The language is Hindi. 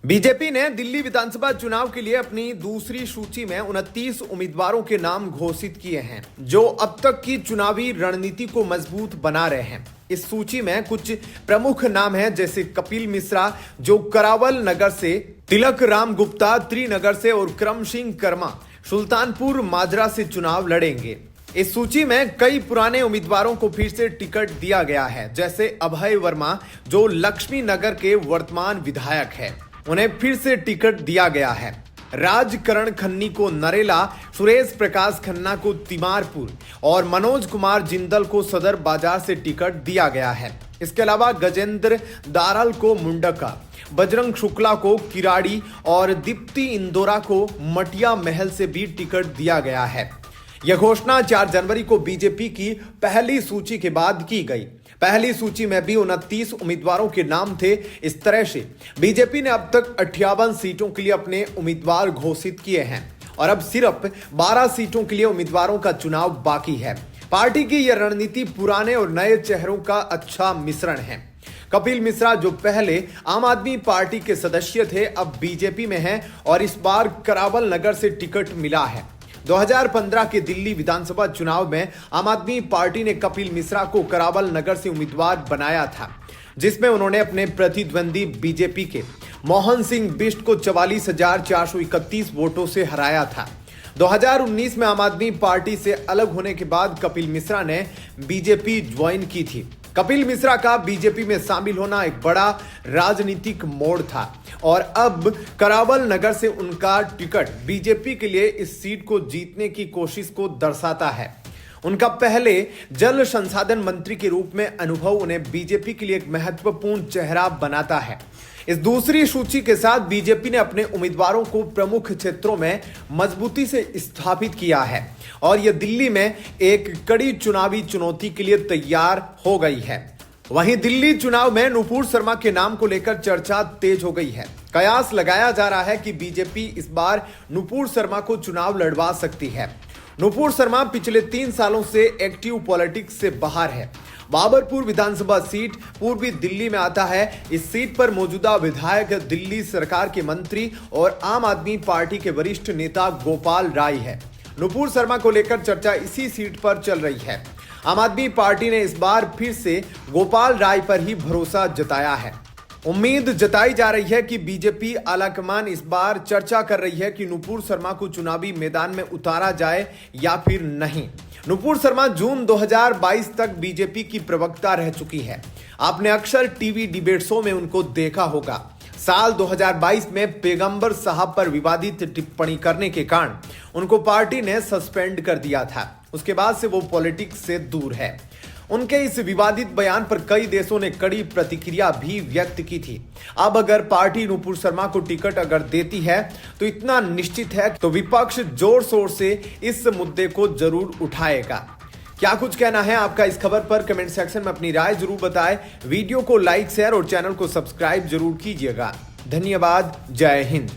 बीजेपी ने दिल्ली विधानसभा चुनाव के लिए अपनी दूसरी सूची में 29 उम्मीदवारों के नाम घोषित किए हैं, जो अब तक की चुनावी रणनीति को मजबूत बना रहे हैं। इस सूची में कुछ प्रमुख नाम हैं, जैसे कपिल मिश्रा जो करावल नगर से, तिलक राम गुप्ता त्रिनगर से और क्रम सिंह कर्मा सुल्तानपुर माजरा से चुनाव लड़ेंगे। इस सूची में कई पुराने उम्मीदवारों को फिर से टिकट दिया गया है, जैसे अभय वर्मा जो लक्ष्मी नगर के वर्तमान विधायक है, उन्हें फिर से टिकट दिया गया है। राजकरण खन्नी को नरेला, सुरेश प्रकाश खन्ना को तिमारपुर और मनोज कुमार जिंदल को सदर बाजार से टिकट दिया गया है। इसके अलावा गजेंद्र दारल को मुंडका, बजरंग शुक्ला को किराड़ी और दीप्ति इंदोरा को मटिया महल से भी टिकट दिया गया है। यह घोषणा 4 जनवरी को बीजेपी की पहली सूची के बाद की गई। पहली सूची में भी 29 उम्मीदवारों के नाम थे। इस तरह से बीजेपी ने अब तक 58 सीटों के लिए अपने उम्मीदवार घोषित किए हैं और अब सिर्फ 12 सीटों के लिए उम्मीदवारों का चुनाव बाकी है। पार्टी की यह रणनीति पुराने और नए चेहरों का अच्छा मिश्रण है। कपिल मिश्रा जो पहले आम आदमी पार्टी के सदस्य थे, अब बीजेपी में हैं और इस बार करावल नगर से टिकट मिला है। 2015 के दिल्ली विधानसभा चुनाव में आम आदमी पार्टी ने कपिल मिश्रा को करावल नगर से उम्मीदवार बनाया था, जिसमें उन्होंने अपने प्रतिद्वंदी बीजेपी के मोहन सिंह बिष्ट को 44,431 वोटों से हराया था। 2019 में आम आदमी पार्टी से अलग होने के बाद कपिल मिश्रा ने बीजेपी ज्वाइन की थी। कपिल मिश्रा का बीजेपी में शामिल होना एक बड़ा राजनीतिक मोड़ था और अब करावल नगर से उनका टिकट बीजेपी के लिए इस सीट को जीतने की कोशिश को दर्शाता है। उनका पहले जल संसाधन मंत्री के रूप में अनुभव उन्हें बीजेपी के लिए एक महत्वपूर्ण चेहरा बनाता है। इस दूसरी सूची के साथ बीजेपी ने अपने उम्मीदवारों को प्रमुख क्षेत्रों में मजबूती से स्थापित किया है और यह दिल्ली में एक कड़ी चुनावी चुनौती के लिए तैयार हो गई है। वहीं दिल्ली चुनाव में नुपुर शर्मा के नाम को लेकर चर्चा तेज हो गई है। कयास लगाया जा रहा है कि बीजेपी इस बार नुपुर शर्मा को चुनाव लड़वा सकती है। नुपुर शर्मा पिछले 3 सालों से एक्टिव पॉलिटिक्स से बाहर है। बाबरपुर विधानसभा सीट पूर्वी दिल्ली में आता है। इस सीट पर मौजूदा विधायक दिल्ली सरकार के मंत्री और आम आदमी पार्टी के वरिष्ठ नेता गोपाल राय है। नुपुर शर्मा को लेकर चर्चा इसी सीट पर चल रही है। आम आदमी पार्टी ने इस बार फिर से गोपाल राय पर ही भरोसा जताया है। उम्मीद जताई जा रही है कि बीजेपी आलाकमान इस बार चर्चा कर रही है कि नुपुर शर्मा को चुनावी मैदान में उतारा जाए या फिर नहीं। नुपुर शर्मा जून 2022 तक बीजेपी की प्रवक्ता रह चुकी है। आपने अक्सर टीवी डिबेट शो में उनको देखा होगा। साल 2022 में पैगंबर साहब पर विवादित टिप्पणी करने के कारण उनको पार्टी ने सस्पेंड कर दिया था। उसके बाद से वो पॉलिटिक्स से दूर है। उनके इस विवादित बयान पर कई देशों ने कड़ी प्रतिक्रिया भी व्यक्त की थी। अब अगर पार्टी नुपुर शर्मा को टिकट अगर देती है तो इतना निश्चित है तो विपक्ष जोर शोर से इस मुद्दे को जरूर उठाएगा। क्या कुछ कहना है आपका इस खबर पर? कमेंट सेक्शन में अपनी राय जरूर बताएं। वीडियो को लाइक, शेयर और चैनल को सब्सक्राइब जरूर कीजिएगा। धन्यवाद। जय हिंद।